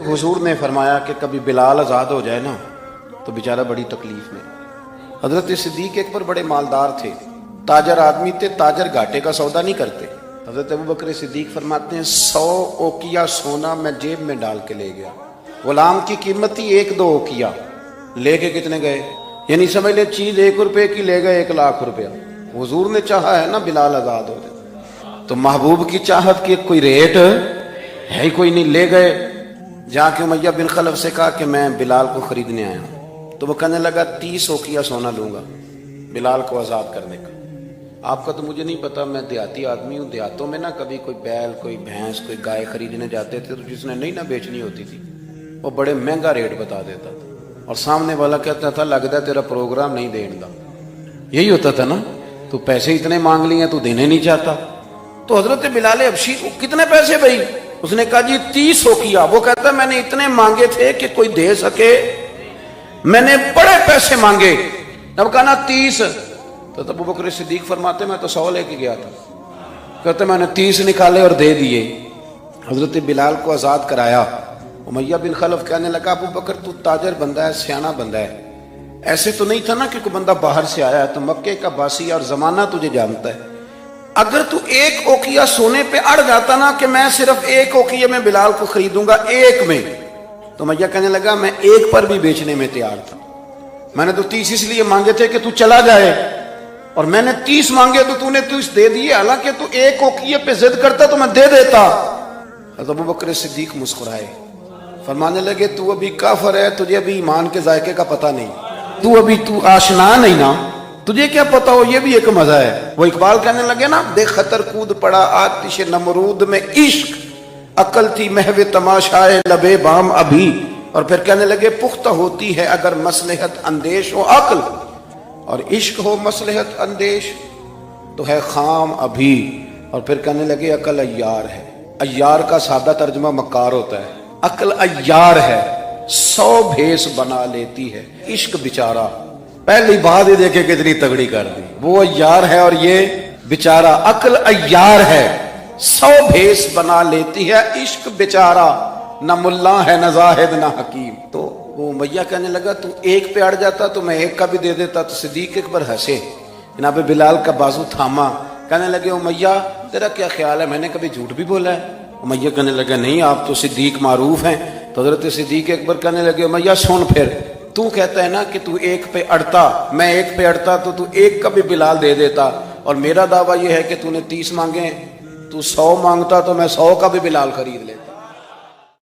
हुजूर ने फरमाया कि कभी बिलाल आज़ाद हो जाए ना तो बेचारा बड़ी तकलीफ में। हजरत सिद्दीक अकबर बड़े मालदार थे, ताजर आदमी थे, ताजर घाटे का सौदा नहीं करते। हजरत अबू बकर सिद्दीक फरमाते हैं 100 ओकिया सोना मैं जेब में डाल के ले गया। गुलाम की कीमत थी 1-2 ओकिया, लेके कितने गए, यानी समझ ले चीज 1 रुपए की ले गए 1 लाख रुपया। हुजूर ने चाहा है ना बिलाल आजाद हो जाए, तो महबूब की चाहत की कोई रेट है ही कोई नहीं। ले गए, जाके उमैया बिन खलफ से कहा कि मैं बिलाल को खरीदने आया हूँ। तो वो कहने लगा 30 ओकिया सोना लूंगा बिलाल को आजाद करने का। आपका तो मुझे नहीं पता, मैं देहाती आदमी हूँ। देहातों में ना कभी कोई बैल, कोई भैंस, कोई गाय खरीदने जाते थे तो जिसने नहीं ना बेचनी होती थी वो बड़े महंगा रेट बता देता था, और सामने वाला कहता था लगता है तेरा प्रोग्राम नहीं देने का। यही होता था ना, तू पैसे इतने मांग लिए तू देने नहीं चाहता। तो हजरत बिलाल हबशी कितने पैसे भाई, उसने कहा जी 30 ओकिया। वो कहता मैंने इतने मांगे थे कि कोई दे सके, मैंने बड़े पैसे मांगे। जब कहा ना 30, तो अबू बकर सिद्दीक फरमाते मैं तो 100 लेके गया था। कहते मैंने 30 निकाले और दे दिए। हजरत बिलाल को आजाद कराया। उमैया बिन खलफ कहने लगा अबू बकर तू ताजर बंदा है, सियाना बंदा है, ऐसे तो नहीं था ना कि कोई बंदा बाहर से आया है, तो मक्के का बासी और जमाना तुझे जानता है। अगर तू 1 ओकिया सोने पे अड़ जाता ना कि मैं सिर्फ 1 ओकिया में बिलाल को खरीदूंगा 1 में, तो मैया कहने लगा मैं 1 पर भी बेचने में तैयार था। मैंने तो 30 इसलिए मांगे थे कि तू चला जाए, और मैंने 30 मांगे तो तूने 30 दे दिए। हालांकि तू 1 ओकिया पे जिद करता तो मैं दे देता। अबू बकर सिद्दीक मुस्कुराए, फरमाने लगे तू अभी काफिर है, तुझे अभी ईमान के जायके का पता नहीं, तू आशना नहीं ना, तुझे क्या पता हो, ये भी एक मजा है। वो इकबाल कहने लगे ना देख खतर कूद पड़ा आतिश नमरूद में इश्क, अकल थी महवे तमाशाए लबे बाम अभी। और फिर कहने लगे पुख्ता होती है अगर मसलहत अंदेश हो अक्ल, और इश्क हो मसलहत अंदेश तो है खाम अभी। और फिर कहने लगे अकल अय्यार है। अय्यार का सादा तर्जुमा मक्कार होता है, अकल अय्यार है, 100 भेस बना लेती है। इश्क बेचारा, पहली बात ही देखे कितनी तगड़ी कर दी, वो अय्यार है और ये बेचारा। अकल अय्यार है, 100 भेस बना लेती है, इश्क बेचारा, न मुल्ला है न जाहिद न हकीम। तो वो मैया कहने लगा तू 1 पे अड़ जाता तो मैं 1 का भी दे देता। तो सिद्दीक अकबर हंसे, जनाब बिलाल का बाजू थामा, कहने लगे ओ मैया तेरा क्या ख्याल है, मैंने कभी झूठ भी बोला है? मैया कहने लगा नहीं आप तो सिद्दीक मारूफ हैं। तो हजरत सिद्दीक अकबर कहने लगे मैया सुन, फिर तू कहता है ना कि तू 1 पे अड़ता, मैं 1 पे अड़ता तो तू 1 का भी बिलाल दे देता, और मेरा दावा यह है कि तूने 30 मांगे, तू 100 मांगता तो मैं 100 का भी बिलाल खरीद लेता।